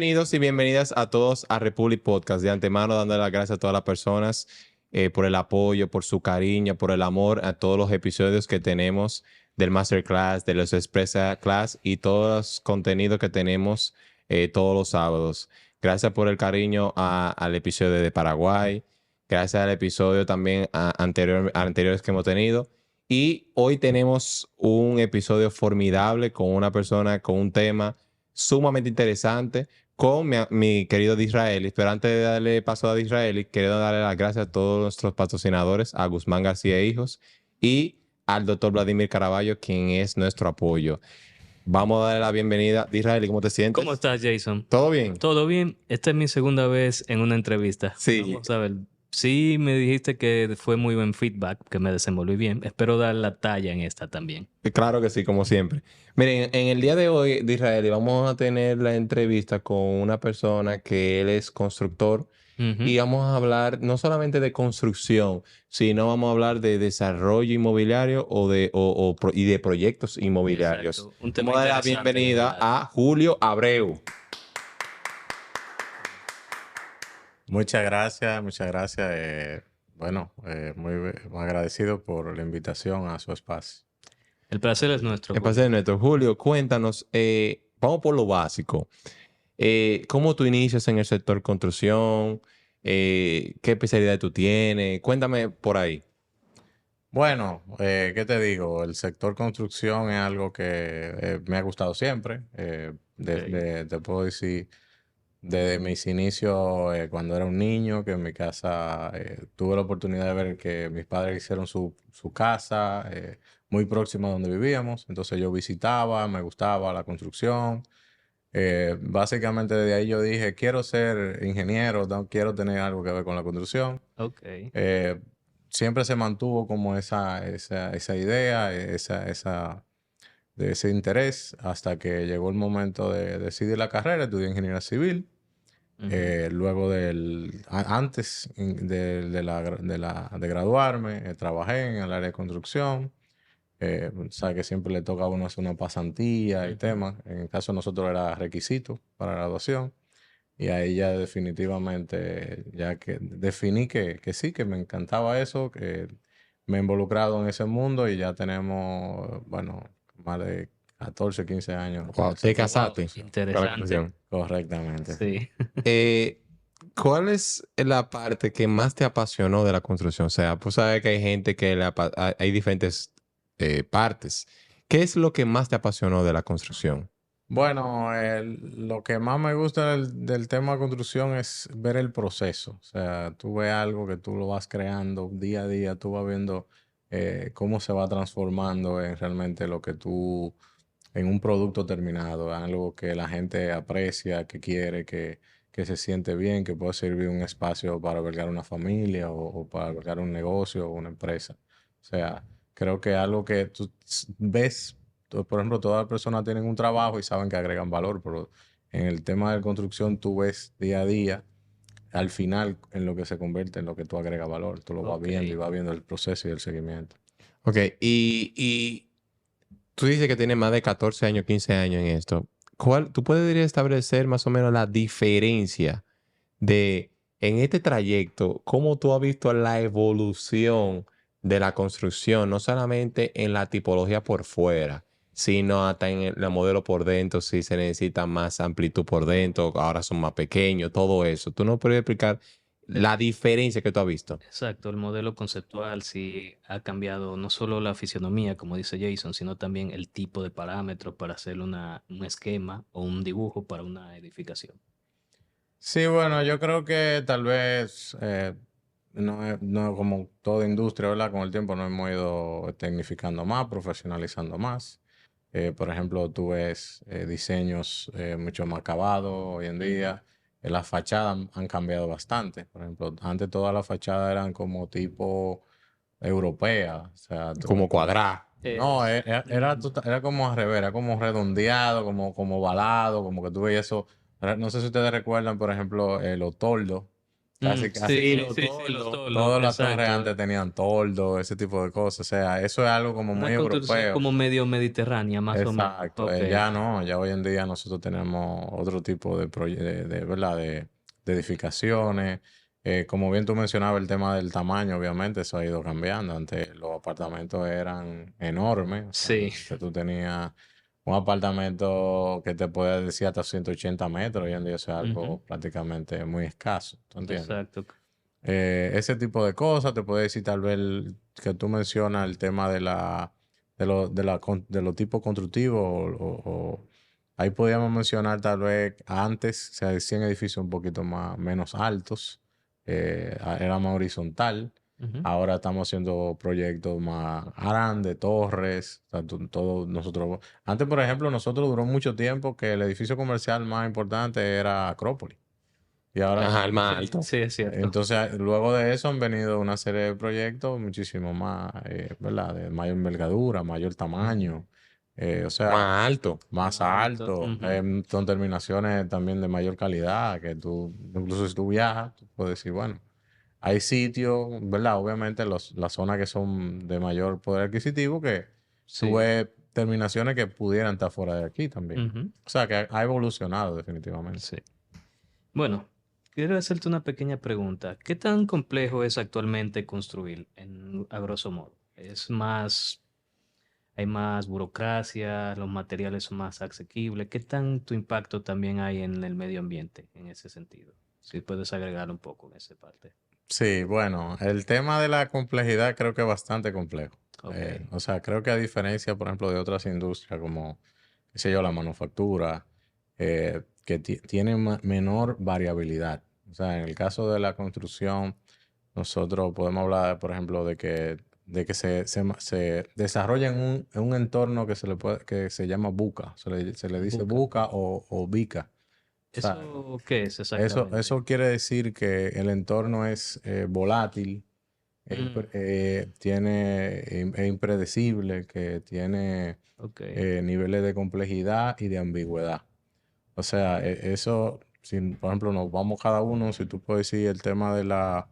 Bienvenidos y bienvenidas a todos a Republic Podcast. De antemano, dándole las gracias a todas las personas por el apoyo, por su cariño, por el amor a todos los episodios que tenemos del Masterclass, de los Expressa Class y todos los contenidos que tenemos todos los sábados. Gracias por el cariño al episodio de Paraguay. Gracias al episodio también anteriores que hemos tenido. Y hoy tenemos un episodio formidable con una persona, con un tema sumamente interesante con mi querido Disraeli. Pero antes de darle paso a Disraeli, quiero darle las gracias a todos nuestros patrocinadores, a Guzmán García e Hijos y al doctor Vladimir Caraballo, quien es nuestro apoyo. Vamos a darle la bienvenida. Disraeli, ¿cómo te sientes? ¿Cómo estás, Jason? ¿Todo bien? Todo bien. Esta es mi segunda vez en una entrevista. Sí. Vamos a ver. Sí, me dijiste que fue muy buen feedback, que me desenvolví bien. Espero dar la talla en esta también. Claro que sí, como siempre. Miren, en el día de hoy, Disraeli, vamos a tener la entrevista con una persona que él es constructor. Y vamos a hablar no solamente de construcción, sino vamos a hablar de desarrollo inmobiliario y de proyectos inmobiliarios. Exacto. Un tema Vamos a dar la bienvenida a Julio Abreu. Muchas gracias, muchas gracias. Muy agradecido por la invitación a su espacio. El placer es nuestro. El placer es nuestro. Julio, cuéntanos, vamos por lo básico. ¿Cómo tú inicias en el sector construcción? ¿Qué especialidad tú tienes? Cuéntame por ahí. Bueno, ¿qué te digo? El sector construcción es algo que me ha gustado siempre. Te puedo decir, desde mis inicios, cuando era un niño, que en mi casa tuve la oportunidad de ver que mis padres hicieron su casa muy próxima a donde vivíamos. Entonces yo visitaba, me gustaba la construcción. Básicamente desde ahí yo dije, quiero ser ingeniero, quiero tener algo que ver con la construcción. Ok. Siempre se mantuvo como esa idea, de ese interés, hasta que llegó el momento de decidir la carrera. Estudié ingeniería civil. Luego antes de graduarme, trabajé en el área de construcción. Sabe que siempre le toca a uno hacer una pasantía y temas. En el caso de nosotros era requisito para graduación. Y ahí ya definitivamente, ya que definí que sí, que me encantaba eso, que me he involucrado en ese mundo y ya tenemos, bueno, más de 14, 15 años. Wow, te casaste. Wow, interesante. Correctamente. Sí. ¿Cuál es la parte que más te apasionó de la construcción? O sea, pues sabes que hay gente que hay diferentes partes. ¿Qué es lo que más te apasionó de la construcción? Bueno, lo que más me gusta del tema de construcción es ver el proceso. O sea, tú ves algo que tú lo vas creando día a día, tú vas viendo cómo se va transformando en realmente en un producto terminado, algo que la gente aprecia, que quiere, que se siente bien, que puede servir un espacio para albergar una familia o para albergar un negocio o una empresa. O sea, creo que algo que tú ves. Por ejemplo, todas las personas tienen un trabajo y saben que agregan valor, pero en el tema de construcción tú ves día a día, al final, en lo que se convierte en lo que tú agregas valor. Tú lo vas viendo y vas viendo el proceso y el seguimiento. Ok, y tú dices que tienes más de 14 años, 15 años en esto. ¿Tú podrías establecer más o menos la diferencia en este trayecto, cómo tú has visto la evolución de la construcción, no solamente en la tipología por fuera, sino hasta en el modelo por dentro, si se necesita más amplitud por dentro, ahora son más pequeños, todo eso? ¿Tú no puedes explicar la diferencia que tú has visto? Exacto, el modelo conceptual sí ha cambiado no solo la fisionomía, como dice Jason, sino también el tipo de parámetros para hacer un esquema o un dibujo para una edificación. Sí, bueno, yo creo que tal vez no como toda industria, ¿verdad? Con el tiempo nos hemos ido tecnificando más, profesionalizando más. Por ejemplo, tú ves diseños mucho más acabados hoy en día. Las fachadas han cambiado bastante. Por ejemplo, antes todas las fachadas eran como tipo europea. O sea, Como cuadrado. no, era como al revés, era como redondeado, como ovalado, como que tú veías eso. No sé si ustedes recuerdan, por ejemplo, los toldos Casi, Sí, los sí, sí, los toldos. toldos, todas las torres exacto. antes tenían toldo, ese tipo de cosas. O sea, eso es algo como muy Una construcción europeo. como medio mediterránea, más o menos. Exacto. Ok. Ya no, ya hoy en día nosotros tenemos otro tipo ¿verdad? De edificaciones. Como bien tú mencionabas, el tema del tamaño, obviamente, eso ha ido cambiando. Antes los apartamentos eran enormes. O sea, Sí, antes tú tenías un apartamento que te puede decir hasta 180 metros. Hoy en día eso es ujú, algo prácticamente muy escaso. ¿Tú entiendes? exacto. Ese tipo de cosas, te puedo decir tal vez que tú mencionas el tema de los tipos constructivos ahí podríamos mencionar tal vez antes se hacían edificios un poquito menos altos, era más horizontal, Ujú. ahora estamos haciendo proyectos más grandes, torres, o sea, todo nosotros, antes por ejemplo nosotros duró mucho tiempo que el edificio comercial más importante era Acrópolis. Y ahora, Ajá, el más Sí, alto. sí, es cierto. entonces, luego de eso han venido una serie de proyectos muchísimo más, ¿verdad? De mayor envergadura, mayor tamaño, o sea, Más alto. más Más alto. alto, Ujú. con terminaciones también de mayor calidad, que tú, incluso si tú viajas, tú puedes decir, bueno, hay sitios, ¿verdad? Obviamente las zonas que son de mayor poder adquisitivo, que tú Sí. ves terminaciones que pudieran estar fuera de aquí también. Ujú. O sea, que ha evolucionado definitivamente. Sí. Bueno, quiero hacerte una pequeña pregunta. ¿Qué tan complejo es actualmente construir a grosso modo? Hay más burocracia, los materiales son más asequibles. ¿Qué tanto impacto también hay en el medio ambiente en ese sentido? Si puedes agregar un poco en esa parte. Sí, bueno, el tema de la complejidad creo que es bastante complejo. Ok. O sea, creo que a diferencia, por ejemplo, de otras industrias como, qué sé yo, la manufactura, que tienen menor variabilidad. O sea, en el caso de la construcción, nosotros podemos hablar, por ejemplo, de que se desarrolla en un entorno que se llama buca. Se le dice Buca. buca o bica. O sea, ¿Eso qué es eso, exactamente? eso quiere decir que el entorno es volátil, Mm, es impredecible, que tiene ok. niveles de complejidad y de ambigüedad. O sea, eso, si por ejemplo nos vamos cada uno, si tú puedes decir el tema de la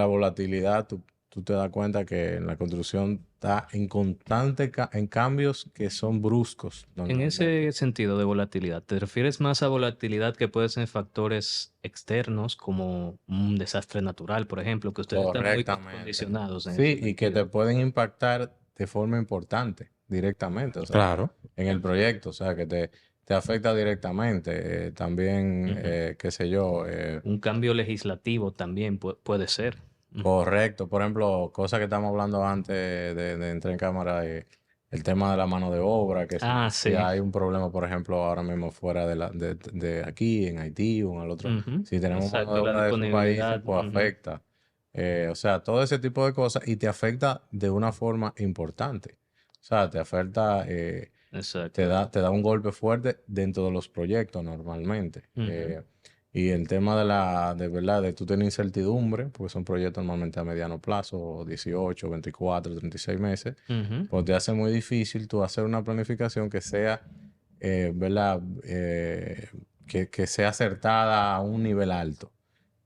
volatilidad, tú te das cuenta que en la construcción está en constante en cambios que son bruscos En normalmente. ese sentido de volatilidad, ¿te refieres más a volatilidad que puede ser factores externos como un desastre natural, por ejemplo, que ustedes están muy Correctamente. condicionados en ese Sí, y que te sentido? pueden impactar de forma importante, directamente, o sea, Claro. en el proyecto, o sea, que te afecta directamente. También, Ujú. qué sé yo, Un cambio legislativo también puede ser. Ujú. correcto. Por ejemplo, cosas que estamos hablando antes de entrar en cámara, el tema de la mano de obra, que si, Ah, si sí. hay un problema, por ejemplo, ahora mismo fuera de aquí, en Haití o en el otro, Ujú. si tenemos mano de Exacto, la obra de esos países, disponibilidad. pues Ujú. afecta. O sea, todo ese tipo de cosas y te afecta de una forma importante. O sea, te afecta, te Exacto. da, te da un golpe fuerte dentro de los proyectos normalmente. Ujú. Y el tema de verdad, de tú tener incertidumbre, porque son proyectos normalmente a mediano plazo, 18, 24, 36 meses, Ujú. pues te hace muy difícil tú hacer una planificación que sea, ¿verdad? Que sea acertada a un nivel alto.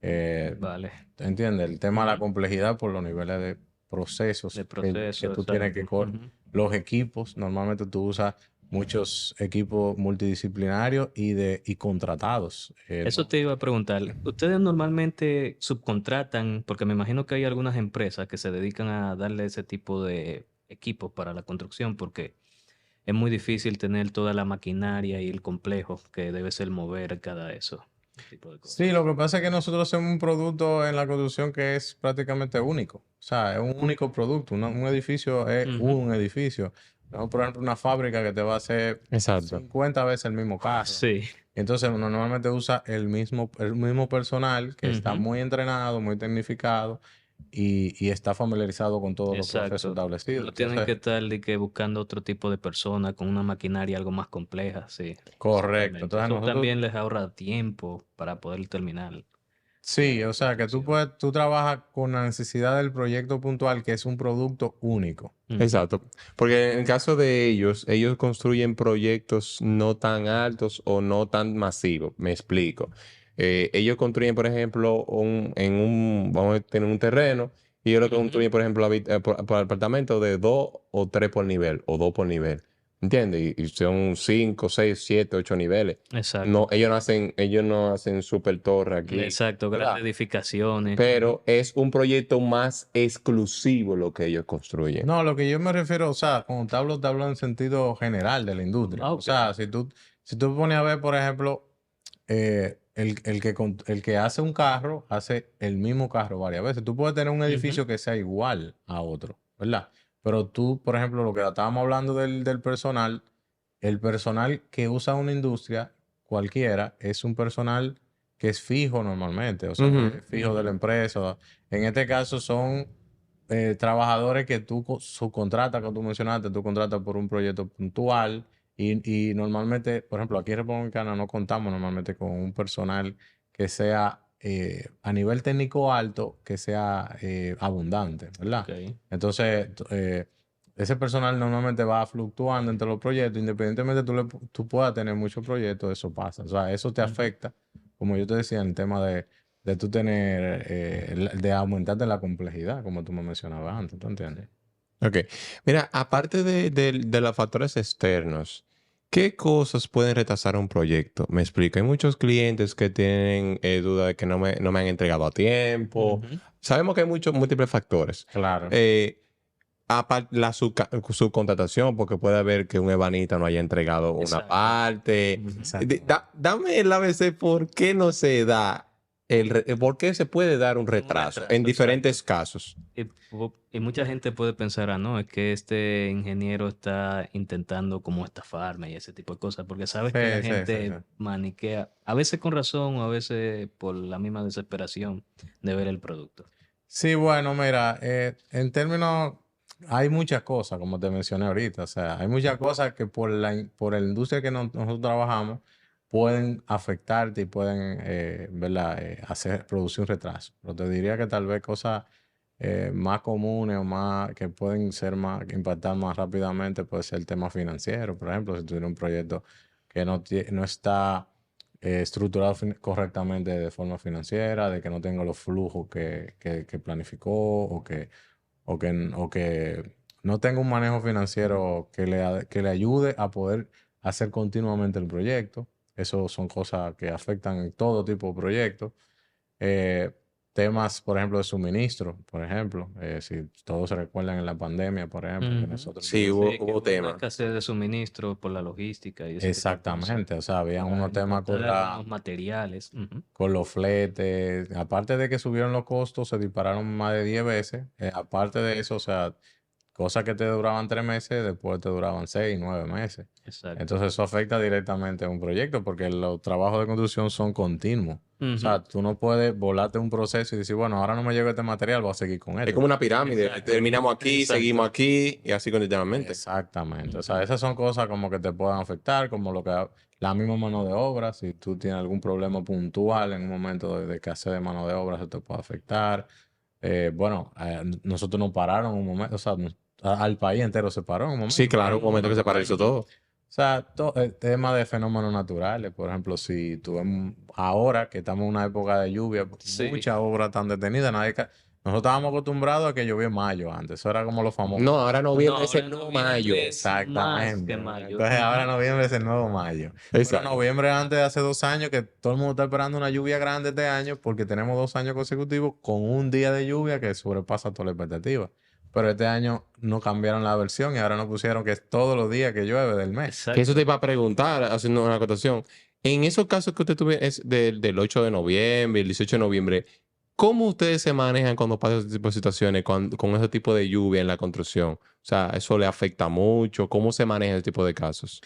Eh, Vale. ¿Entiendes? El tema de la Ujú. complejidad por los niveles de De procesos que proceso, tú tienes exacto. Ujú. los equipos, normalmente tú usas muchos equipos multidisciplinarios y contratados. Eso No. te iba a preguntar. ¿Ustedes normalmente subcontratan? Porque me imagino que hay algunas empresas que se dedican a darle ese tipo de equipos para la construcción, porque es muy difícil tener toda la maquinaria y el complejo que debe ser mover cada eso, tipo de Sí, lo cosas. que pasa es que nosotros hacemos un producto en la construcción que es prácticamente único. O sea, es un único producto. Un edificio es Ujú. un edificio. No, por ejemplo, una fábrica que te va a hacer Exacto. 50 veces el mismo carro. Sí. Entonces, uno normalmente usa el mismo personal que está Ujú. muy entrenado, muy tecnificado y está familiarizado con todos los procesos Exacto. establecidos. No tienen que Entonces, estar de que buscando otro tipo de persona con una maquinaria algo más compleja. Sí, correcto. exactamente. Entonces, Eso nosotros, también les ahorra tiempo para poder terminar sí, la o sea, que tú construcción. puedes, tú trabajas con la necesidad del proyecto puntual, que es un producto único. Ujú. Exacto. Porque en el caso de ellos construyen proyectos no tan altos o no tan masivos. Me explico. Ellos construyen, por ejemplo, vamos a tener un terreno, y ellos lo construyen, por ejemplo, por apartamento de 2 o 3 por nivel, o 2 por nivel. ¿Entiendes? Y son 5, 6, 7, 8 niveles. Exacto. No, ellos no hacen super torre aquí, Exacto, ¿verdad? grandes edificaciones. Pero es un proyecto más exclusivo lo que ellos construyen. No, lo que yo me refiero, o sea, cuando te hablo en sentido general de la industria. Ah, O ok. sea, si tú pones a ver, por ejemplo, el que hace un carro, hace el mismo carro varias veces. Tú puedes tener un edificio que sea igual a otro, ¿verdad? Pero tú, por ejemplo, lo que estábamos hablando del personal, el personal que usa una industria cualquiera es un personal que es fijo normalmente, o sea, que Ujú. es fijo de la empresa. En este caso son trabajadores que tú subcontratas, como tú mencionaste, tú contratas por un proyecto puntual y normalmente, por ejemplo, aquí en República Dominicana no contamos normalmente con un personal que sea a nivel técnico alto, que sea abundante, ¿verdad? Ok. Entonces, ese personal normalmente va fluctuando entre los proyectos, independientemente tú puedas tener muchos proyectos, eso pasa. O sea, eso te afecta, como yo te decía, en el tema de tú tener, de aumentarte la complejidad, como tú me mencionabas antes, ¿tú entiendes? Ok. Mira, aparte de los factores externos, ¿qué cosas pueden retrasar un proyecto? Me explico. Hay muchos clientes que tienen duda de que no me han entregado a tiempo. Ujú. Sabemos que hay muchos múltiples factores. Claro. Aparte, la subcontratación, porque puede haber que un ebanista no haya entregado una Exacto. parte. Exacto. Dame el ABC por qué no se da, por qué se puede dar un retraso en diferentes casos. Y mucha gente puede pensar, no, es que este ingeniero está intentando como estafarme y ese tipo de cosas, porque sabes que la Sí, sí, sí, sí. gente maniquea, a veces con razón o a veces por la misma desesperación de ver el producto. Sí, bueno, mira, en términos, hay muchas cosas, como te mencioné ahorita, o sea, hay muchas cosas que por la industria que nosotros trabajamos pueden afectarte y pueden, ¿verdad? Producir un retraso. Pero te diría que tal vez cosas más comunes o más que pueden ser más, que impactar más rápidamente puede ser el tema financiero. Por ejemplo, si tú tienes un proyecto que no está estructurado correctamente de forma financiera, de que no tenga los flujos que planificó o que no tenga un manejo financiero que le ayude a poder hacer continuamente el proyecto. Eso son cosas que afectan en todo tipo de proyectos. Eh, Temas, por ejemplo, de suministro, por ejemplo, si todos se recuerdan en la pandemia, por ejemplo, que Ujú. nosotros Sí, tuvimos. hubo, Sí, que hubo hubo una tema. escasez de suministro por la logística y ese tipo de cosas, Exactamente, o sea, habían para unos temas importar algunos materiales. Ujú. con los fletes, aparte de que subieron los costos, se dispararon más de 10 veces. Aparte de eso, o sea, cosas que te duraban 3 meses, después te duraban 6, 9 meses. Exacto. Entonces eso afecta directamente a un proyecto porque los trabajos de construcción son continuos. O Ujú. sea, tú no puedes volarte un proceso y decir, bueno, ahora no me llega este material, voy a seguir con Es este. como una pirámide. Exacto. Terminamos aquí, Exacto. seguimos aquí y así continuamente. Exactamente. O sea, esas son cosas como que te puedan afectar, como la misma mano de obra. Si tú tienes algún problema puntual en un momento de escasez de mano de obra, se te puede afectar. Bueno, nosotros nos pararon un momento, o sea, al país entero se paró en un Sí, momento. claro, un momento que se paralizó todo. O sea, el tema de fenómenos naturales, por ejemplo, si tuvimos ahora que estamos en una época de lluvia, Sí. muchas obras están detenidas. Nosotros estábamos acostumbrados a que llovía en mayo antes, eso era como lo famoso. No, ahora noviembre es ahora el nuevo noviembre mayo. es más Exactamente. que mayo. Entonces ahora noviembre es el nuevo mayo. Pero Exacto. noviembre antes de hace 2 años que todo el mundo está esperando una lluvia grande este año porque tenemos 2 años consecutivos con un día de lluvia que sobrepasa toda la expectativa. Pero este año no cambiaron la versión y ahora nos pusieron que es todos los días que llueve del mes. Que eso Exacto. te iba a preguntar, haciendo una acotación. En esos casos que usted tuve es del 8 de noviembre, el 18 de noviembre, ¿cómo ustedes se manejan cuando pasan ese tipo de situaciones con ese tipo de lluvia en la construcción? O sea, ¿eso le afecta mucho? ¿Cómo se maneja ese tipo de casos?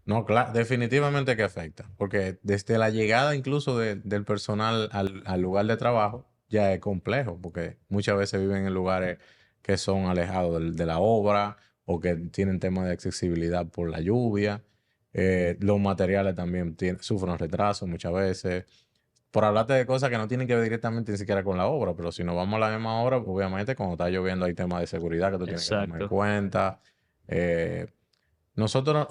No, claro, definitivamente que afecta, porque desde la llegada incluso del personal al lugar de trabajo ya es complejo, porque muchas veces viven en lugares que son alejados de la obra o que tienen temas de accesibilidad por la lluvia. Los materiales también sufren retrasos muchas veces. Por hablarte de cosas que no tienen que ver directamente ni siquiera con la obra, pero si nos vamos a la misma obra, obviamente cuando está lloviendo hay temas de seguridad que tú tienes que tomar en Exacto. cuenta. Eh, Nosotros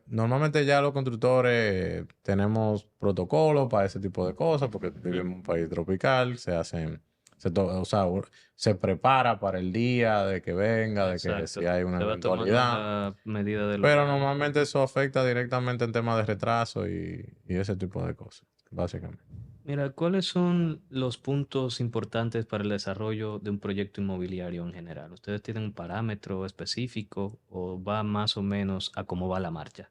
normalmente ya los constructores tenemos protocolos para ese tipo de cosas porque vivimos en un país tropical, o sea, se prepara para el día de que venga, de que si Exacto. hay una Se va tomando eventualidad, la medida del pero lugar. normalmente eso afecta directamente en temas de retraso y ese tipo de cosas, básicamente. Mira, ¿cuáles son los puntos importantes para el desarrollo de un proyecto inmobiliario en general? ¿Ustedes tienen un parámetro específico o va más o menos a cómo va la marcha?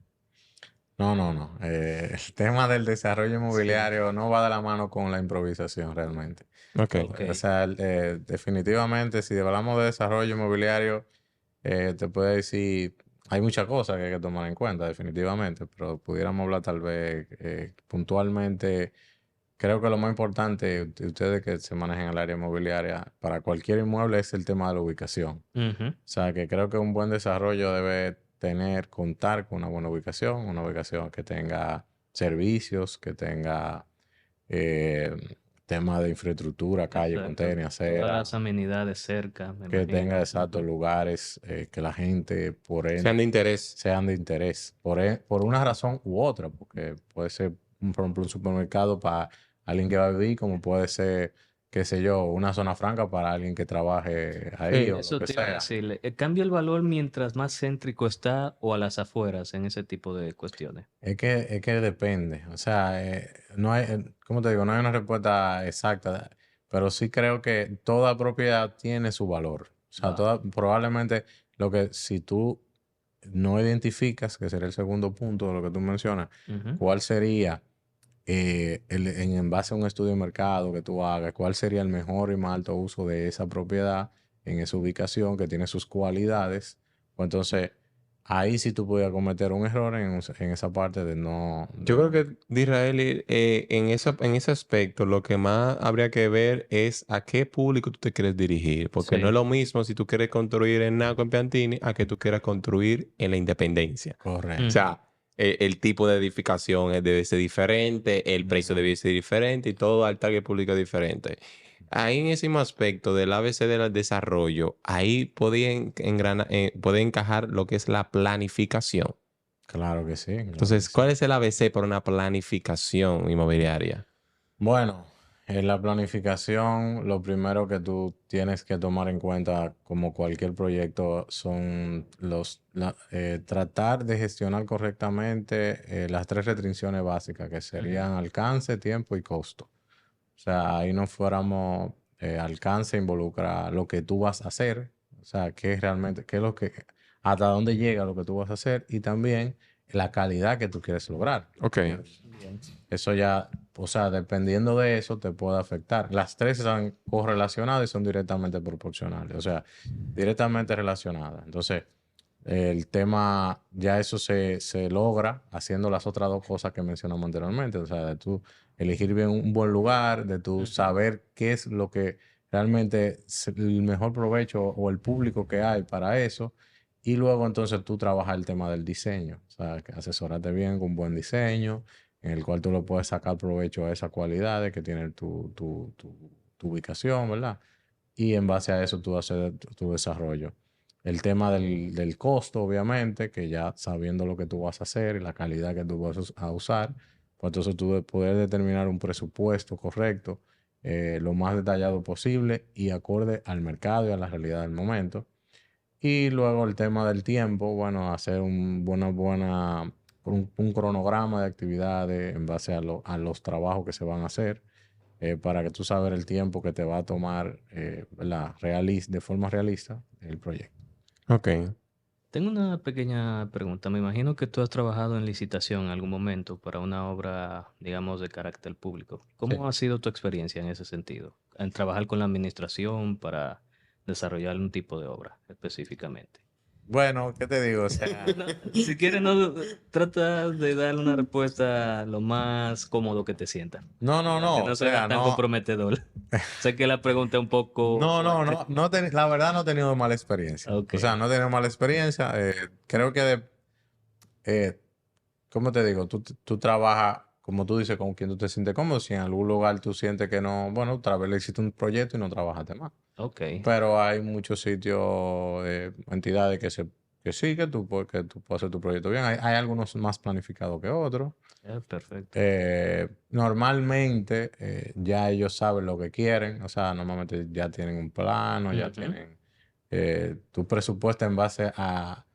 No, no, no. El tema del desarrollo Sí. inmobiliario no va de la mano con la improvisación realmente. Ok. Ok. O sea, definitivamente, si hablamos de desarrollo inmobiliario, te puedo decir, hay muchas cosas que hay que tomar en cuenta, definitivamente, pero pudiéramos hablar tal vez puntualmente. Creo que lo más importante de ustedes que se manejan en el área inmobiliaria para cualquier inmueble es el tema de la ubicación. Ujú. O sea, que creo que un buen desarrollo debe contar con una ubicación que tenga servicios, que tenga eh, tema de infraestructura, calle, Exacto. contenedores, Todas acera, las amenidades cerca, me que tenga imagino. exactos lugares que la gente por Sean de ende interés. sean de interés, por una razón u otra, porque puede ser, por ejemplo, un supermercado para alguien que va a vivir, como puede ser, qué sé yo, una zona franca para alguien que trabaje ahí o lo Eso que te iba a sea. decir. ¿Cambia el valor mientras más céntrico está o a las afueras en ese tipo de cuestiones? Es que depende, o sea, no hay, ¿cómo te digo? No hay una respuesta exacta, pero sí creo que toda propiedad tiene su valor. O sea, Va. probablemente si tú no identificas, que sería el segundo punto de lo que tú mencionas, Ujú. cuál sería, en base a un estudio de mercado que tú hagas, cuál sería el mejor y más alto uso de esa propiedad en esa ubicación que tiene sus cualidades, pues entonces ahí sí tú podías cometer un error en esa parte de no, Yo creo que de Israel, en ese aspecto, lo que más habría que ver es a qué público tú te quieres dirigir. Porque no es Sí. lo mismo si tú quieres construir en Naco, en Piantini, a que tú quieras construir en la Independencia. O correcto. Ujú. sea, el tipo de edificación debe ser diferente, el precio Ujú. debe ser diferente y todo al target público es diferente. Ahí en ese mismo aspecto del ABC del desarrollo, ahí puede encajar lo que es la planificación. Claro que sí, claro que Entonces, sí. ¿cuál es el ABC para una planificación inmobiliaria? Bueno, en la planificación, lo primero que tú tienes que tomar en cuenta, como cualquier proyecto, son tratar de gestionar correctamente las tres restricciones básicas, que Ujú. serían alcance, tiempo y costo. O sea, ahí no fuéramos, alcance involucra lo que tú vas a hacer, o sea, qué es lo que, hasta dónde llega lo que tú vas a hacer y también la calidad que tú quieres lograr. Ok, También. Eso ya, o sea, dependiendo de eso te puede afectar. Las tres están correlacionadas y son directamente proporcionales, o sea, directamente relacionadas. Entonces, el tema, ya eso se logra haciendo las otras dos cosas que mencionamos anteriormente, o sea, de tú elegir bien un buen lugar, de tú Ujú. saber qué es lo que realmente es el mejor provecho o el público que hay para eso, y luego entonces tú trabajas el tema del diseño, o sea, que asesorarte bien con un buen diseño, en el cual tú le puedes sacar provecho a esas cualidades que tiene tu ubicación, ¿verdad? Y en base a eso tú haces tu desarrollo. El tema del costo, obviamente, que ya sabiendo lo que tú vas a hacer y la calidad que tú vas a usar, pues entonces tú poder determinar un presupuesto correcto, lo más detallado posible y acorde al mercado y a la realidad del momento. Y luego el tema del tiempo, bueno, hacer un cronograma de actividades en base a los trabajos que se van a hacer, para que tú sabes el tiempo que te va a tomar, de forma realista el proyecto. ok. Tengo una pequeña pregunta. Me imagino que tú has trabajado en licitación en algún momento para una obra, digamos, de carácter público. Sí. ¿Cómo ha sido tu experiencia en ese sentido? En trabajar con la administración para desarrollar un tipo de obra específicamente. Bueno, ¿qué te digo? O sea, No, si quieres, no trata de darle una respuesta lo más cómodo que te sienta, no, no, para que no, o no se vea sea, tan no, comprometedor. Sé que la pregunta es un poco no, no, fuerte. no, la verdad no he tenido mala experiencia. Ok. O sea, no he tenido mala experiencia. Creo que, eh, ¿cómo te digo? Tú trabajas, como tú dices, con quien tú te sientes cómodo. Si en algún lugar tú sientes que no, bueno, otra vez le hiciste un proyecto y no trabajaste más. Ok. Pero hay muchos sitios, entidades que sí, que tú puedes hacer tu proyecto bien. Hay algunos más planificados que otros. Perfecto. Normalmente ya ellos saben lo que quieren, o sea, normalmente ya tienen un plano, ya Ujú. tienen tu presupuesto en base a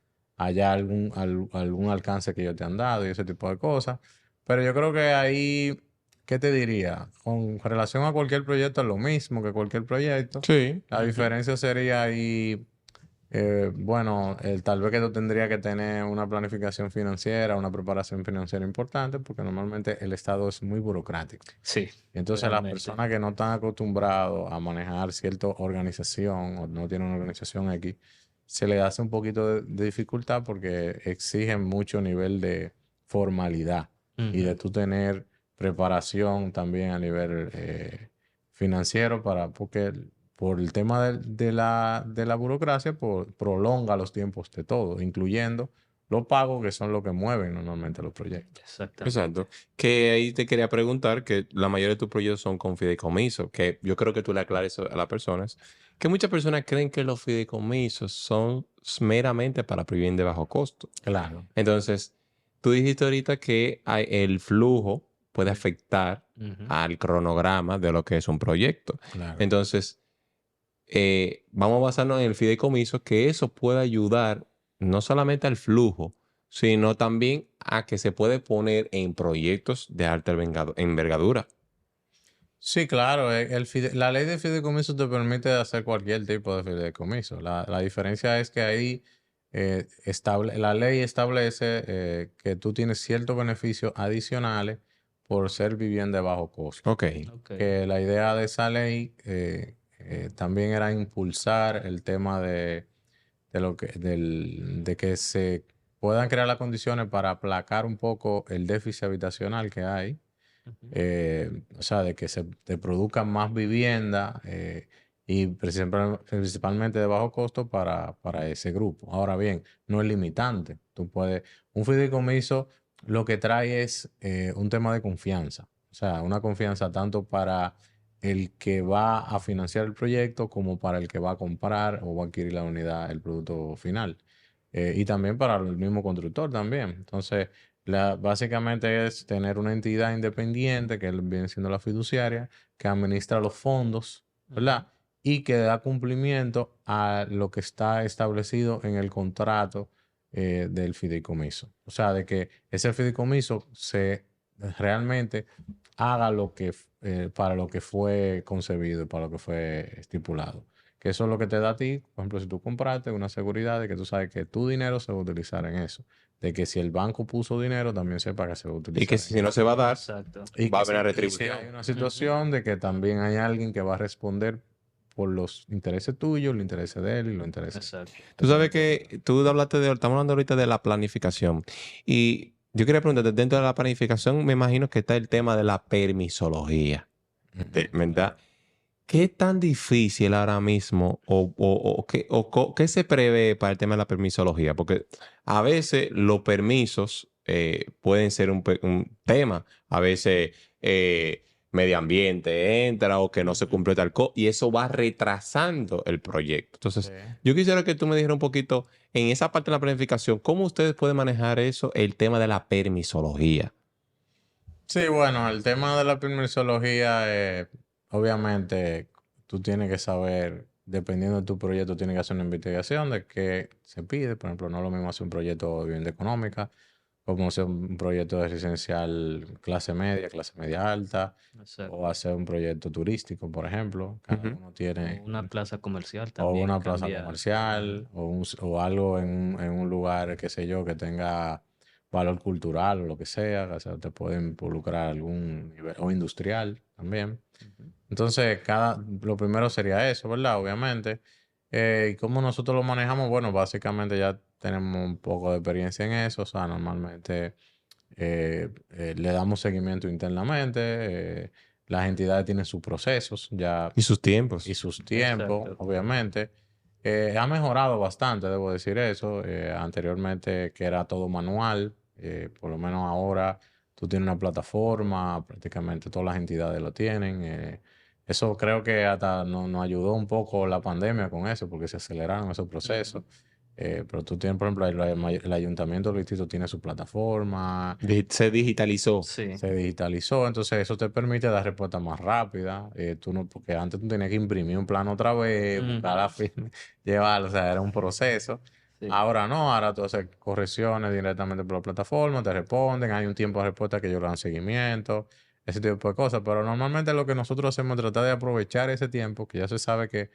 ya algún alcance que ellos te han dado y ese tipo de cosas. Pero yo creo que ahí, ¿qué te diría? Con relación a cualquier proyecto es lo mismo que cualquier proyecto. Sí. La Ujú. diferencia sería ahí bueno, tal vez que tú tendrías que tener una planificación financiera, una preparación financiera importante, porque normalmente el Estado es muy burocrático. Sí, Y entonces las realmente. personas que no están acostumbrados a manejar cierta organización o no tienen una organización aquí, se les hace un poquito de dificultad porque exigen mucho nivel de formalidad y de Ujú. tú tener preparación también a nivel financiero porque por el tema de la burocracia, pues, prolonga los tiempos de todo, incluyendo los pagos que son los que mueven normalmente los proyectos. Exactamente. Exacto. Que ahí te quería preguntar que la mayoría de tus proyectos son con fideicomiso, que yo creo que tú le aclares a las personas, que muchas personas creen que los fideicomisos son meramente para prohibir de bajo costo. Claro, Entonces, tú dijiste ahorita que el flujo puede afectar Ujú. al cronograma de lo que es un proyecto. claro. Entonces, vamos a basarnos en el fideicomiso, que eso puede ayudar no solamente al flujo, sino también a que se puede poner en proyectos de alta envergadura. Sí, claro, la ley de fideicomiso te permite hacer cualquier tipo de fideicomiso. La diferencia es que ahí la ley establece que tú tienes ciertos beneficios adicionales por ser vivienda de bajo costo. Ok. Ok. Que la idea de esa ley también era impulsar el tema de que se puedan crear las condiciones para aplacar un poco el déficit habitacional que hay, Ujú. o sea, de que se te produzcan más vivienda y principalmente de bajo costo para ese grupo. Ahora bien, no es limitante. Un fideicomiso lo que trae es un tema de confianza. O sea, una confianza tanto para el que va a financiar el proyecto como para el que va a comprar o va a adquirir la unidad, el producto final. Y también para el mismo constructor también. Entonces, básicamente es tener una entidad independiente, que viene siendo la fiduciaria, que administra los fondos, Ujú. ¿verdad? Y que da cumplimiento a lo que está establecido en el contrato del fideicomiso. O sea, de que ese fideicomiso se realmente haga para lo que fue concebido y para lo que fue estipulado. Que eso es lo que te da a ti, por ejemplo, si tú compraste una seguridad de que tú sabes que tu dinero se va a utilizar en eso, de que si el banco puso dinero, también sepa que se va a Y que utilizar en si no eso. se va a dar, Exacto. Y va a que haber una si hay retribución. una Ujú. situación de que también hay alguien que va a responder por los intereses tuyos, los intereses de él y los intereses Exacto. Tú sabes que tú hablaste estamos hablando ahorita de la planificación. Y yo quería preguntarte, dentro de la planificación me imagino que está el tema de la permisología, Ujú. ¿verdad? ¿Qué tan difícil ahora mismo qué se prevé para el tema de la permisología? Porque a veces los permisos pueden ser un tema. A veces medio ambiente entra o que no se Ujú. cumple tal cosa y eso va retrasando el proyecto. Sí. Entonces, yo quisiera que tú me dijeras un poquito en esa parte de la planificación, ¿cómo ustedes pueden manejar eso, el tema de la permisología? Sí, bueno, el tema de la permisología, obviamente, tú tienes que saber, dependiendo de tu proyecto, tienes que hacer una investigación de qué se pide. Por ejemplo, no es lo mismo hacer un proyecto de vivienda económica, como hacer un proyecto de residencial clase media alta, o Exacto. hacer un proyecto turístico, por ejemplo. Cada Ujú. uno O tiene, una plaza comercial o también una plaza cambia. comercial, Ujú. o algo en un lugar, qué sé yo, que tenga valor cultural o lo que sea, o sea, te pueden involucrar algún nivel, o industrial también. Ujú. Entonces, lo primero sería eso, ¿verdad? Obviamente. ¿Y cómo nosotros lo manejamos? Bueno, básicamente ya tenemos un poco de experiencia en eso, o sea, normalmente le damos seguimiento internamente, las entidades tienen sus procesos ya Y sus y tiempos. sus tiempos, Exacto. obviamente. Ha mejorado bastante, debo decir eso. Anteriormente que era todo manual, por lo menos ahora tú tienes una plataforma, prácticamente todas las entidades lo tienen. Eso creo que hasta nos ayudó un poco la pandemia con eso, porque se aceleraron esos Ujú. procesos. Pero tú tienes, por ejemplo, el ayuntamiento del distrito tiene su plataforma, Se digitalizó. Sí. se digitalizó, entonces eso te permite dar respuesta más rápida. Tú no, porque antes tú tenías que imprimir un plano otra vez, buscar la firma, llevarlo, o sea, era un proceso. Sí. Ahora no, ahora tú haces correcciones directamente por la plataforma, te responden, hay un tiempo de respuesta que ellos le dan seguimiento, ese tipo de cosas. Pero normalmente lo que nosotros hacemos es tratar de aprovechar ese tiempo, que ya se sabe que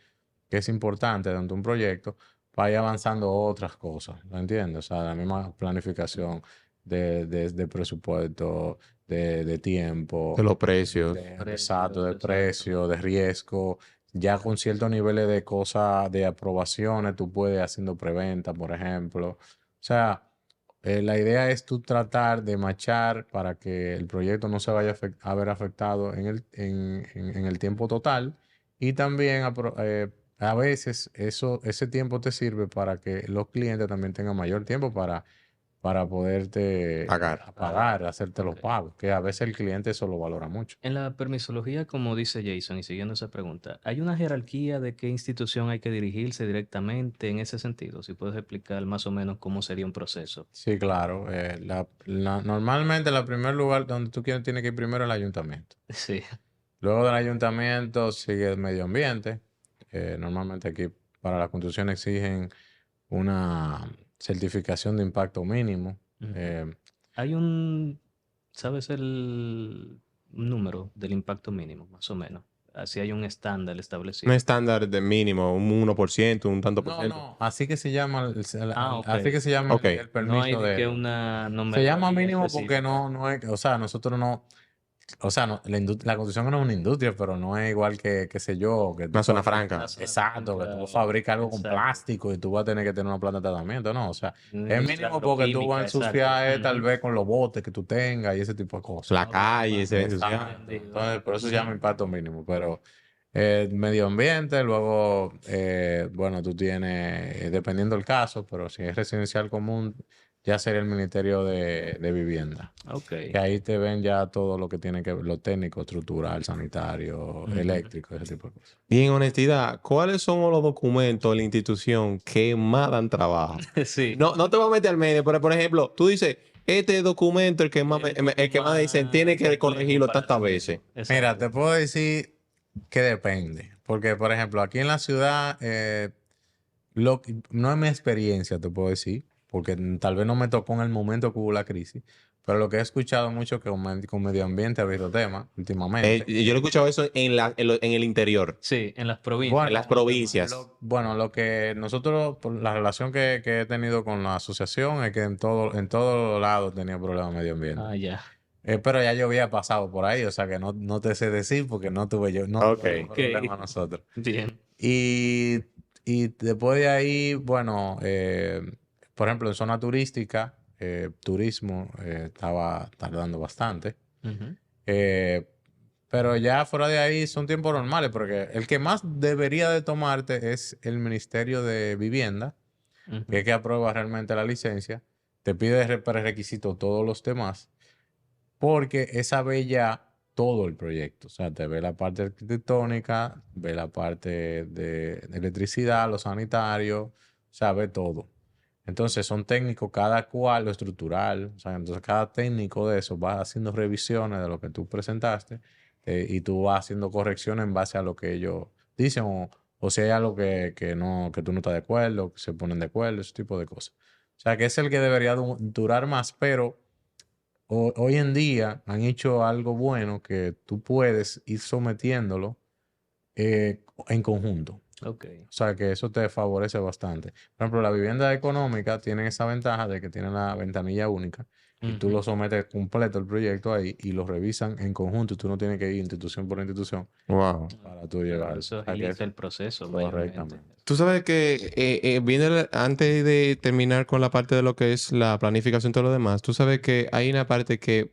es importante dentro de un proyecto, para ir avanzando otras cosas, ¿me entiendes? O sea, la misma planificación de presupuesto, de tiempo, De los precios. exacto, de Exacto. precio, de riesgo. Ya con ciertos niveles de cosas, de aprobaciones, tú puedes haciendo preventa, por ejemplo. O sea, la idea es tú tratar de machar para que el proyecto no se vaya a ver afectado en el tiempo total y también a veces ese tiempo te sirve para que los clientes también tengan mayor tiempo para poderte Pagar. pagar, hacerte los Ok. pagos, que a veces el cliente eso lo valora mucho. En la permisología, como dice Jason, y siguiendo esa pregunta, ¿hay una jerarquía de qué institución hay que dirigirse directamente en ese sentido? Si puedes explicar más o menos cómo sería un proceso. Sí, claro. Normalmente el primer lugar donde tú quieres tienes que ir primero es el ayuntamiento. Sí. Luego del ayuntamiento sigue el medio ambiente. Normalmente aquí para la construcción exigen una certificación de impacto mínimo. Ujú. Eh, Hay un, ¿sabes el número del impacto mínimo, más o menos? Así hay un estándar Un establecido. estándar de mínimo, un 1%, un tanto por no, ciento. no, así que se llama, Ah, ok. así que se llama Ok. el No hay permiso de de que ellos. una Se llama nomenclatura mínimo porque específica. no es, o sea, nosotros no, o sea, la construcción no es una industria, pero no es igual que, qué sé yo, que tú Una zona fabricas. Una franca. zona Exacto, que tú franca, fabricas algo con exacto. plástico y tú vas a tener que tener una planta de tratamiento, no, o sea, Una es industria mínimo porque tú vas a agroquímica, exacto. ensuciar tal Ujú. vez con los botes que tú tengas y ese tipo de cosas. La Ok, calle se vale. ve ensuciada. Exacto. Entendido. Entonces, por eso se Ujú. llama impacto mínimo, pero medio ambiente, luego, bueno, tú tienes, dependiendo del caso, pero si es residencial común, ya sería el Ministerio de Vivienda. Ok. Que ahí te ven ya todo lo que tiene que ver, lo técnico, estructural, sanitario, Ujú. eléctrico, ese tipo de cosas. Y en honestidad, ¿cuáles son los documentos de la institución que más dan trabajo? Sí. No te voy a meter al medio, pero por ejemplo, tú dices, este documento, el que más, El poco el que más dicen, tiene más que complejo corregirlo para tantas tenerlo. veces. Mira, Exacto. te puedo decir que depende, porque por ejemplo, aquí en la ciudad, no es mi experiencia, te puedo decir, porque tal vez no me tocó en el momento que hubo la crisis, pero lo que he escuchado mucho que con medio ambiente ha habido temas últimamente. Yo lo he escuchado eso en el interior, Sí, en las provincias. en las Bueno, provincias. bueno, lo que nosotros, por la relación que he tenido con la asociación es que en todo lado tenía problemas de medio ambiente. Ah, ya. Pero ya yo había pasado por ahí, o sea que no te sé decir porque no Ok. tuvimos Ok. problema nosotros. Bien. Y, y después de ahí, bueno, por ejemplo, en zona turística, turismo estaba tardando bastante. Ujú, Eh, pero ya fuera de ahí son tiempos normales, porque el que más debería de tomarte es el Ministerio de Vivienda, que ujú. es que aprueba realmente la licencia, te pide prerequisito todos los demás, porque esa ve ya todo el proyecto. O sea, te ve la parte arquitectónica, ve la parte de electricidad, lo sanitario, o sea, ve todo. Entonces son técnicos, cada cual, lo estructural, o sea, entonces cada técnico de eso va haciendo revisiones de lo que tú presentaste y tú vas haciendo correcciones en base a lo que ellos dicen o si hay algo que tú no estás de acuerdo, que se ponen de acuerdo, ese tipo de cosas. O sea, que es el que debería durar más, pero hoy en día han hecho algo bueno que tú puedes ir sometiéndolo en conjunto. Ok. O sea, que eso te favorece bastante. Por ejemplo, la vivienda económica tiene esa ventaja de que tiene la ventanilla única y tú Ujú. lo sometes completo el proyecto ahí y lo revisan en conjunto y tú no tienes que ir institución por institución Wow. para tú Claro, llevar. eso O sea, que agiliza eso el proceso mayormente. correctamente. Tú sabes que antes de terminar con la parte de lo que es la planificación y todo lo demás, tú sabes que hay una parte que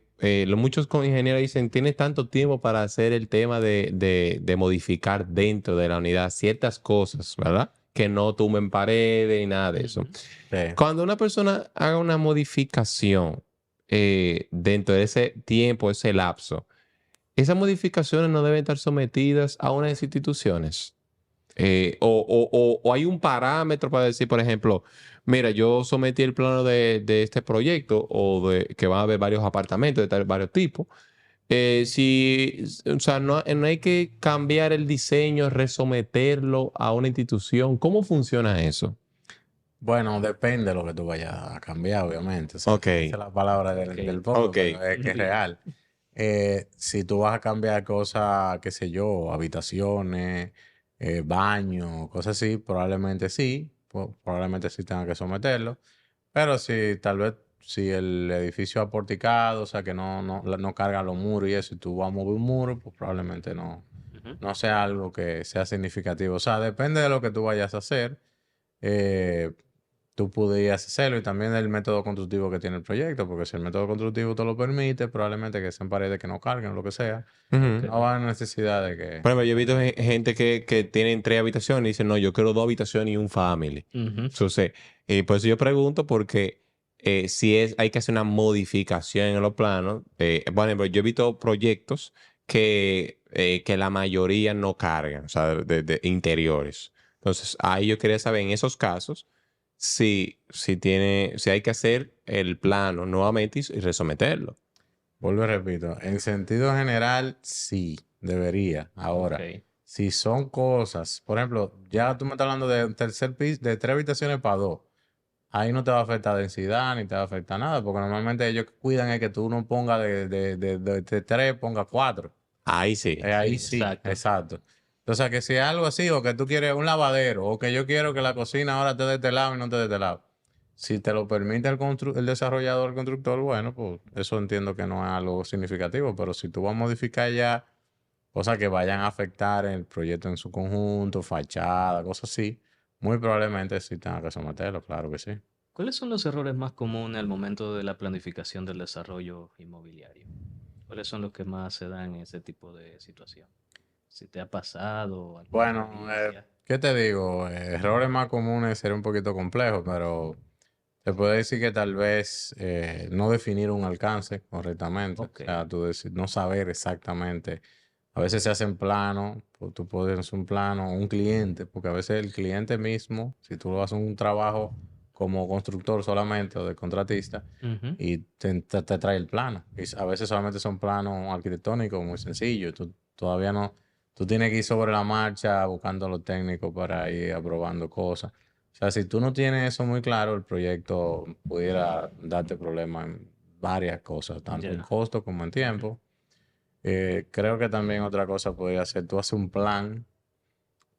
muchos ingenieros dicen, tienes tanto tiempo para hacer el tema de modificar dentro de la unidad ciertas cosas, ¿verdad? Que no tumben paredes ni nada de eso. Ujú. Sí. Cuando una persona haga una modificación dentro de ese tiempo, ese lapso, esas modificaciones no deben estar sometidas a unas instituciones. O hay un parámetro para decir, por ejemplo, mira, yo sometí el plano de este proyecto o de que van a haber varios apartamentos de varios tipos. Si, o sea, no hay que cambiar el diseño, resometerlo a una institución. ¿Cómo funciona eso? Bueno, depende de lo que tú vayas a cambiar, obviamente. O sea, Ok, esa es la palabra Ok. del podcast, ok. pero es que es Bien. real. Si tú vas a cambiar cosas, qué sé yo, habitaciones, baños, cosas así, probablemente sí, probablemente sí tenga que someterlo. Pero si tal vez, si el edificio aporticado, o sea, que no carga los muros y eso, y tú vas a mover un muro, pues probablemente Ujú. no sea algo que sea significativo. O sea, depende de lo que tú vayas a hacer. eh, Tú podrías hacerlo y también el método constructivo que tiene el proyecto, porque si el método constructivo te lo permite, probablemente que sean paredes que no carguen, lo que sea, Ok. Ujú. no va a haber necesidad de que... Por ejemplo, yo he visto gente que tienen 3 habitaciones y dicen, no, yo quiero 2 habitaciones y un family. Ujú. Entonces, por eso yo pregunto porque si hay que hacer una modificación en los planos. Por ejemplo, yo he visto proyectos que la mayoría no cargan, o sea, de interiores. Entonces, ahí yo quería saber en esos casos si hay que hacer el plano nuevamente y resometerlo. Vuelvo y repito, en sentido general, sí, debería. Ok. Ahora, si son cosas, por ejemplo, ya tú me estás hablando de un tercer piso, de 3 habitaciones para dos. Ahí no te va a afectar densidad ni te va a afectar nada, porque normalmente ellos cuidan es que tú no pongas de tres, ponga cuatro. Ahí sí. Sí, Ahí sí, exacto. exacto. Entonces, que si es algo así, o que tú quieres un lavadero, o que yo quiero que la cocina ahora esté de este lado y no esté de este lado. Si te lo permite el desarrollador, el constructor, bueno, pues eso entiendo que no es algo significativo, pero si tú vas a modificar ya cosas que vayan a afectar el proyecto en su conjunto, fachada, cosas así, muy probablemente sí tenga que someterlo, claro que sí. ¿Cuáles son los errores más comunes al momento de la planificación del desarrollo inmobiliario? ¿Cuáles son los que más se dan en ese tipo de situación? Si te ha pasado alguna Bueno, experiencia. ¿qué te digo? Errores más comunes sería un poquito complejo, pero te puedo decir que tal vez no definir un alcance correctamente, o Ok. sea, tú decir, no saber exactamente. A veces se hacen planos, pues tú puedes hacer un plano, un cliente, porque a veces el cliente mismo, si tú lo haces un trabajo como constructor solamente o de contratista, Ujú. y te trae el plano. Y a veces solamente son planos arquitectónicos muy sencillos. Tú todavía no, tú tienes que ir sobre la marcha buscando los técnicos para ir aprobando cosas. O sea, si tú no tienes eso muy claro, el proyecto pudiera darte problemas en varias cosas, tanto en Ya. costo como en Ujú. tiempo. Creo que también otra cosa podría ser, tú haces un plan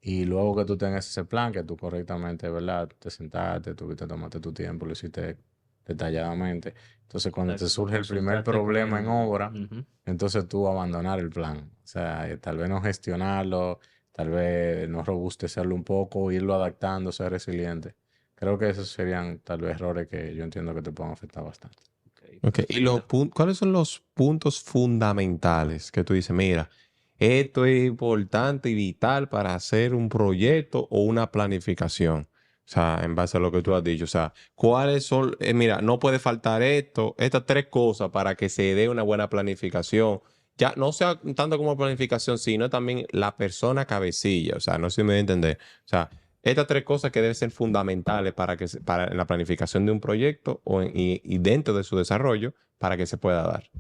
y luego que tú tengas ese plan, que tú correctamente, ¿verdad? Te sentaste, tuviste, tomaste tu tiempo, lo hiciste detalladamente. Entonces, cuando te Exacto. surge el primer Consultaste con problema en el... obra, Ujú. entonces tú abandonar el plan. O sea, tal vez no gestionarlo, tal vez no robustecerlo un poco, irlo adaptando, ser resiliente. Creo que esos serían tal vez errores que yo entiendo que te pueden afectar bastante. Ok, Ok, ¿y perfecto. cuáles son los puntos fundamentales que tú dices, mira, esto es importante y vital para hacer un proyecto o una planificación? O sea, en base a lo que tú has dicho, o sea, ¿cuáles son? Mira, no puede faltar estas 3 cosas para que se dé una buena planificación. Ya no sea tanto como planificación, sino también la persona cabecilla. O sea, no sé si me voy a entender. O sea, estas 3 cosas que deben ser fundamentales para la planificación de un proyecto y dentro de su desarrollo para que se pueda dar.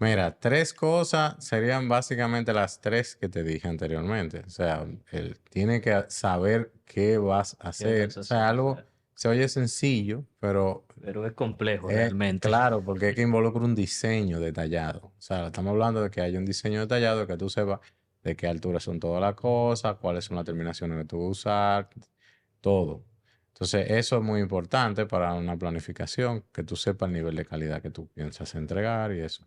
Mira, 3 cosas serían básicamente las 3 que te dije anteriormente. O sea, él tiene que saber qué vas a ¿Qué hacer. vas a O sea, hacer? algo Claro. se oye sencillo, pero Pero es complejo es realmente. claro, porque es que involucra un diseño detallado. O sea, estamos hablando de que hay un diseño detallado, que tú sepas de qué altura son todas las cosas, cuáles son las terminaciones que tú vas a usar, todo. Entonces, eso es muy importante para una planificación, que tú sepas el nivel de calidad que tú piensas entregar y eso.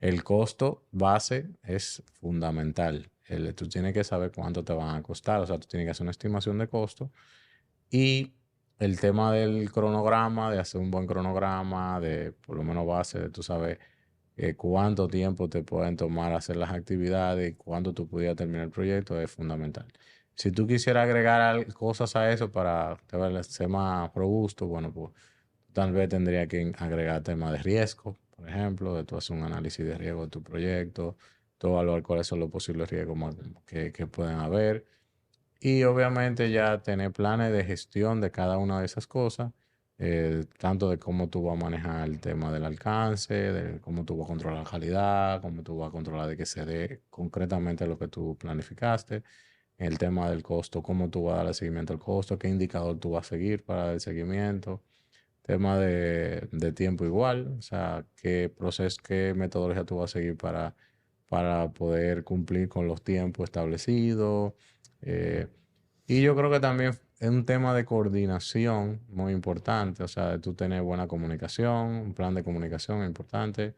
El costo base es fundamental. Tú tienes que saber cuánto te van a costar, o sea, tú tienes que hacer una estimación de costo y el tema del cronograma, de hacer un buen cronograma, de por lo menos base, de tú sabes cuánto tiempo te pueden tomar hacer las actividades y cuándo tú pudieras terminar el proyecto, es fundamental. Si tú quisieras agregar cosas a eso para ser más robusto, bueno, pues tal vez tendría que agregar temas de riesgo, por ejemplo, de tú hacer un análisis de riesgo de tu proyecto, tú evaluar cuáles son los posibles riesgos que pueden haber Y obviamente ya tener planes de gestión de cada una de esas cosas, tanto de cómo tú vas a manejar el tema del alcance, de cómo tú vas a controlar la calidad, cómo tú vas a controlar de que se dé concretamente lo que tú planificaste, el tema del costo, cómo tú vas a darle seguimiento al costo, qué indicador tú vas a seguir para el seguimiento, tema de tiempo igual, o sea, qué proceso, qué metodología tú vas a seguir para poder cumplir con los tiempos establecidos. eh, y yo creo que también es un tema de coordinación muy importante, o sea, de tú tener buena comunicación, un plan de comunicación importante,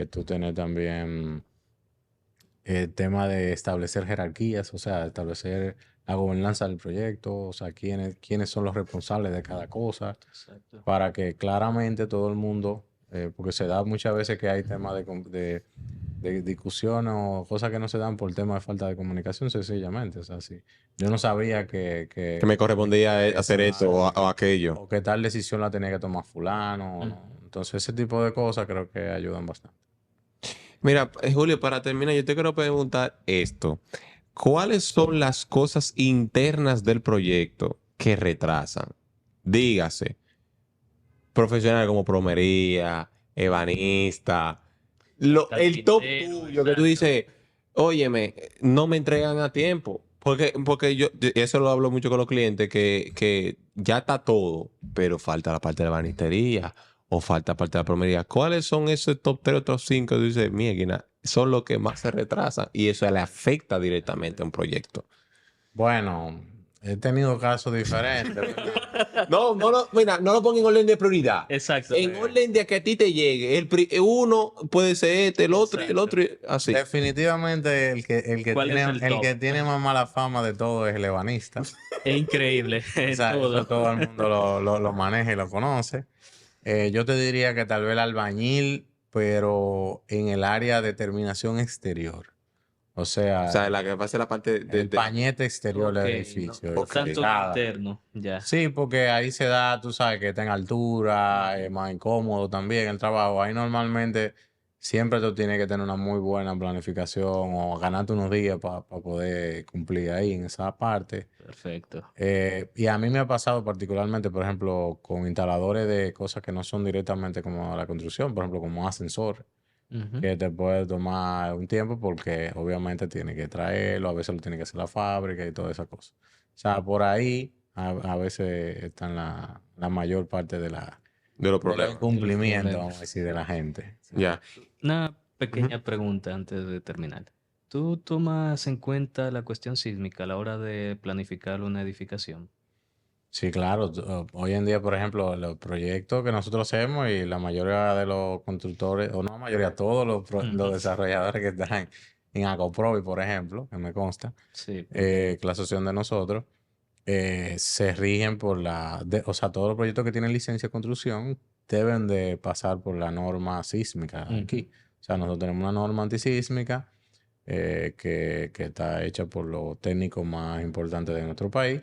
tú tener también el tema de establecer jerarquías, o sea, establecer la gobernanza del proyecto, o sea, quiénes son los responsables de cada cosa, Exacto. para que claramente todo el mundo, porque se da muchas veces que hay temas de discusión o cosas que no se dan por tema de falta de comunicación, sencillamente, o sea, sí. Yo no sabía Que me correspondía hacer esto exacto, o aquello. o que tal decisión la tenía que tomar fulano, o no. Entonces, ese tipo de cosas creo que ayudan bastante. Mira, Julio, para terminar, yo te quiero preguntar esto. ¿Cuáles son las cosas internas del proyecto que retrasan? Dígase, profesional como plomería, ebanista, el top Carpintero, tuyo que tú exacto. dices, óyeme, no me entregan a tiempo. Porque eso lo hablo mucho con los clientes, que ya está todo, pero falta la parte de la ebanistería o falta parte de la plomería. ¿Cuáles son esos top 3 o top 5? Tú dices, mira, son los que más se retrasan y eso le afecta directamente a un proyecto. Bueno, he tenido casos diferentes, ¿verdad? Mira, no lo pongan en orden de prioridad. Exacto. En orden de que a ti te llegue. Uno puede ser este, el otro y el Exacto. otro, así. Definitivamente ¿Cuál es el el top? que tiene más mala fama de todo es el ebanista. Es increíble. O sea, eso Todo. todo el mundo lo maneja y lo conoce. Yo te diría que tal vez el albañil, pero en el área de terminación exterior. O O sea, sea, la que pasa la parte el pañete exterior Ok, del no, edificio. no Ok. tanto Nada. interno, ya. Sí, porque ahí se da, tú sabes, que está en altura, es más incómodo también el trabajo. Ahí normalmente siempre tú tienes que tener una muy buena planificación o ganarte unos días para poder cumplir ahí en esa parte. Perfecto. Y a mí me ha pasado particularmente, por ejemplo, con instaladores de cosas que no son directamente como la construcción, por ejemplo, como ascensor, Ujú. que te puede tomar un tiempo porque obviamente tiene que traerlo, a veces lo tiene que hacer la fábrica y toda esa cosa. O sea, por ahí a veces están la mayor parte De los de los problemas. De los incumplimientos, vamos a problemas. decir, de la gente. Ya. Una Ujú. pequeña pregunta antes de terminar. ¿Tú tomas en cuenta la cuestión sísmica a la hora de planificar una edificación? Sí, claro. Hoy en día, por ejemplo, los proyectos que nosotros hacemos y la mayoría de los constructores, o no la mayoría, todos los Ujú. desarrolladores que están en Acoprovi, por ejemplo, que me consta, Sí, que la asociación de nosotros, se rigen por o sea, todos los proyectos que tienen licencia de construcción deben de pasar por la norma sísmica ujú, aquí. O sea, nosotros tenemos una norma antisísmica que está hecha por los técnicos más importantes de nuestro país.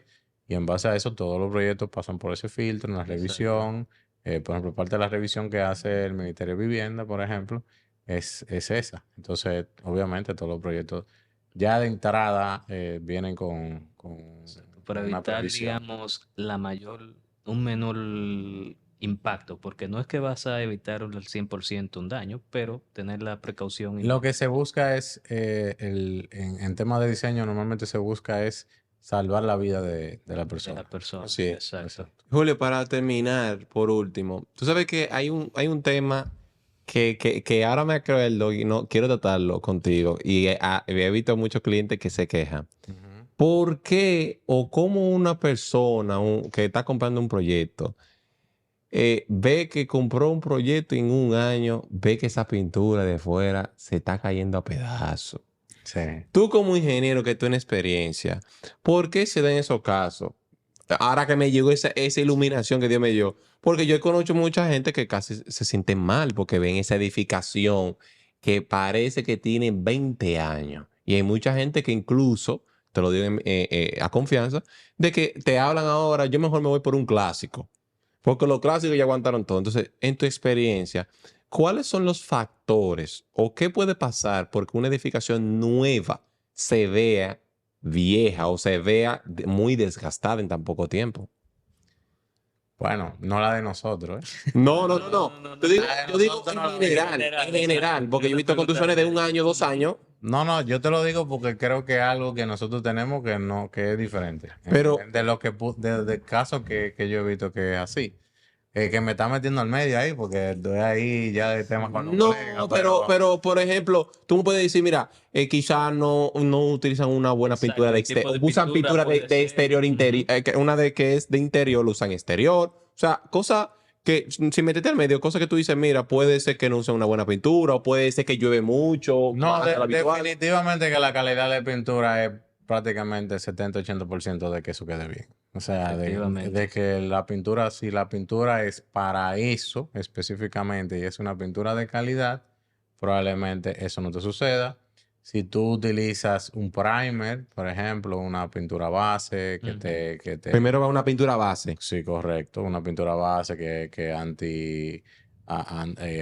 Y en base a eso, todos los proyectos pasan por ese filtro, una exacto. revisión. Por ejemplo, parte de la revisión que hace el Ministerio de Vivienda, por ejemplo, es esa. Entonces, obviamente, todos los proyectos ya de entrada vienen Exacto, para con una evitar, previsión. digamos, un menor impacto, porque no es que vas a evitar al 100% un daño, pero tener la precaución Lo que se inmediata busca es, en temas de diseño, normalmente se busca es salvar la vida de la de la persona. persona. Así es. Exacto. Exacto. Julio, para terminar, por último, tú sabes que hay un tema que ahora me acuerdo y no quiero tratarlo contigo y he visto muchos clientes que se quejan. Ujú. ¿Por qué o cómo una persona que está comprando un proyecto ve que compró un proyecto y en un año ve que esa pintura de fuera se está cayendo a pedazos? Sí. Tú como ingeniero que tú en experiencia, ¿por qué se dan esos casos? Ahora que me llegó esa iluminación que Dios me dio, porque yo conozco mucha gente que casi se sienten mal porque ven esa edificación que parece que tiene 20 años. Y hay mucha gente que incluso, te lo digo a confianza, de que te hablan ahora, yo mejor me voy por un clásico, porque los clásicos ya aguantaron todo. Entonces, en tu experiencia, ¿cuáles son los factores o qué puede pasar porque una edificación nueva se vea vieja o se vea muy desgastada en tan poco tiempo. Bueno, no la de nosotros, ¿eh? No. Yo digo en general, porque yo he visto construcciones de 1 año, 2 años. No, yo te lo digo porque creo que es algo que nosotros tenemos que es diferente. Pero- De lo que de casos que yo he visto que es así. Que me está metiendo al medio ahí, porque estoy ahí ya de temas con los No, colegas, pero por ejemplo, tú me puedes decir, mira, quizás no utilizan una buena Exacto, pintura de el tipo exterior, de usan pintura pintura puede de ser. exterior, una de que es de interior, lo usan exterior. O sea, cosas que, sin meterte al medio, cosas que tú dices, mira, puede ser que no usen una buena pintura, o puede ser que llueve mucho, No, más de lo habitual. definitivamente que la calidad de pintura es prácticamente 70-80% de que eso quede bien. O sea, Efectivamente. de que la pintura, si la pintura es para eso específicamente y es una pintura de calidad, probablemente eso no te suceda. Si tú utilizas un primer, por ejemplo, una pintura base que te Primero va una pintura base. Sí, correcto. Una pintura base que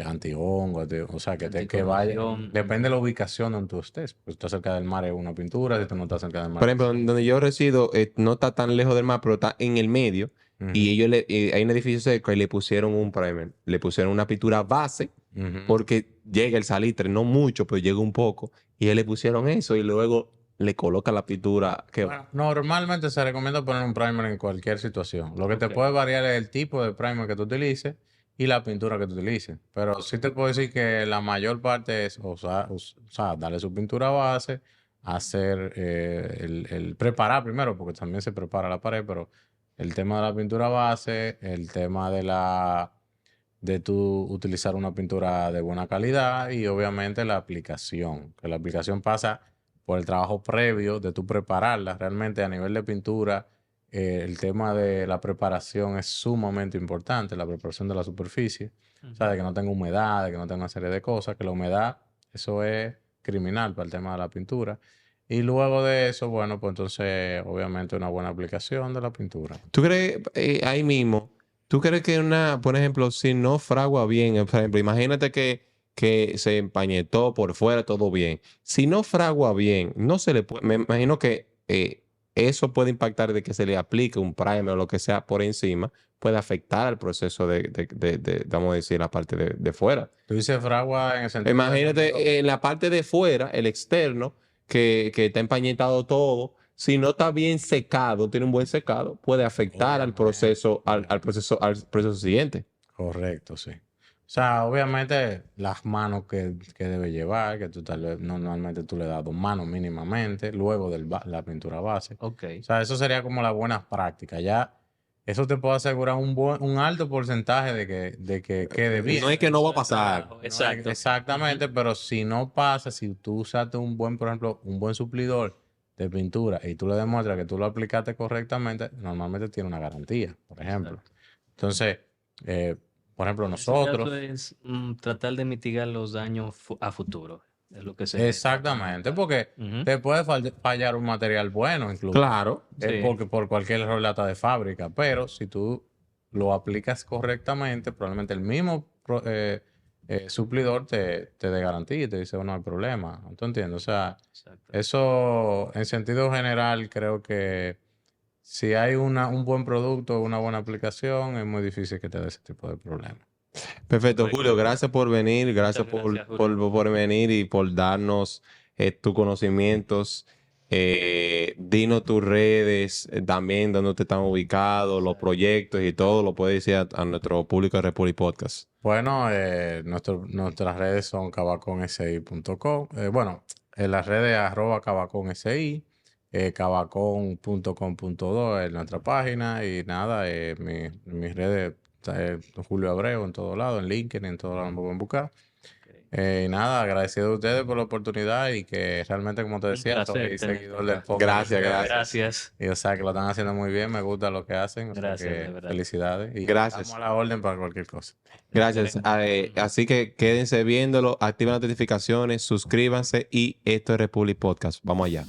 anti-hongo, o sea, que vaya. Anticorrosión. Depende de la ubicación donde tú estés. Pues si estás cerca del mar es una pintura, si tú no estás cerca del mar. Por ejemplo, donde yo resido, no está tan lejos del mar, pero está en el medio. Ujú, Y hay un edificio cerca y le pusieron un primer. Le pusieron una pintura base ujú. porque llega el salitre, no mucho, pero llega un poco. Y ellos le pusieron eso y luego le colocan la pintura que Bueno, normalmente se recomienda poner un primer en cualquier situación. Lo que te Ok. puede variar es el tipo de primer que tú utilices y la pintura que tú utilices. Pero sí te puedo decir que la mayor parte es darle su pintura base, hacer el preparar primero, porque también se prepara la pared, pero el tema de la pintura base, el tema de tú utilizar una pintura de buena calidad y obviamente la aplicación, que la aplicación pasa por el trabajo previo de tú prepararla. Realmente a nivel de pintura, el tema de la preparación es sumamente importante, la preparación de la superficie, o sea, de que no tenga humedad, de que no tenga una serie de cosas, que la humedad, eso es criminal para el tema de la pintura. Y luego de eso, bueno, pues entonces obviamente una buena aplicación de la pintura. ¿Tú crees ahí mismo? ¿Tú crees que por ejemplo, si no fragua bien, por ejemplo, imagínate que se empañetó por fuera, todo bien. Si no fragua bien, no se le puede, me imagino que eso puede impactar de que se le aplique un primer o lo que sea por encima, puede afectar al proceso vamos a decir, la parte de fuera. Tú dices fragua en el sentido de que Imagínate en la parte de fuera, el externo, que está empañetado todo, si no está bien secado, tiene un buen secado, puede afectar al proceso, al proceso siguiente. Correcto, sí. O sea, obviamente las manos que debe llevar, que tú tal vez normalmente tú le das 2 manos mínimamente, luego de la pintura base. Ok. O sea, eso sería como la buena práctica. Ya, eso te puede asegurar un alto porcentaje de que quede bien. No es que no va a pasar. No, Exacto. exactamente, pero si no pasa, si tú usaste por ejemplo, un buen suplidor de pintura y tú le demuestras que tú lo aplicaste correctamente, normalmente tiene una garantía, por ejemplo. Exacto. Entonces, por ejemplo, En ese nosotros, caso es tratar de mitigar los daños a futuro. Es lo que se... exactamente, porque Ujú. te puede fallar un material bueno incluso, Claro. Sí. porque por cualquier error lata de fábrica, pero si tú lo aplicas correctamente, probablemente el mismo suplidor te dé garantía y te dice, "Oh, no hay problema". ¿Tú entiendes? O sea, Exacto. eso en sentido general creo que si hay un buen producto, una buena aplicación, es muy difícil que te dé ese tipo de problemas. Perfecto, Correcto. Julio, gracias por venir, gracias Muchas gracias, por venir y por darnos tus conocimientos. Dinos tus redes, también donde te están ubicados, los proyectos y todo, lo puedes decir a nuestro público de Republic Podcast. Bueno, nuestras redes son cavaconsi.com. Bueno, en las redes @cavaconsi, cavacon.com.do es nuestra página y nada, mis redes, Julio Abreu en todo lado, en LinkedIn, en todo lado me pueden buscar. Y nada, agradecido a ustedes por la oportunidad y que realmente, como te decía, placer soy tenerte seguidor del acá. podcast. Gracias, gracias. Gracias. Y o sea, que lo están haciendo muy bien, me gusta lo que hacen, o sea Gracias, que de verdad. felicidades. Y Gracias. estamos a la orden para cualquier cosa. Gracias. Así que quédense viéndolo, activen las notificaciones, suscríbanse y esto es Republic Podcast. Vamos allá.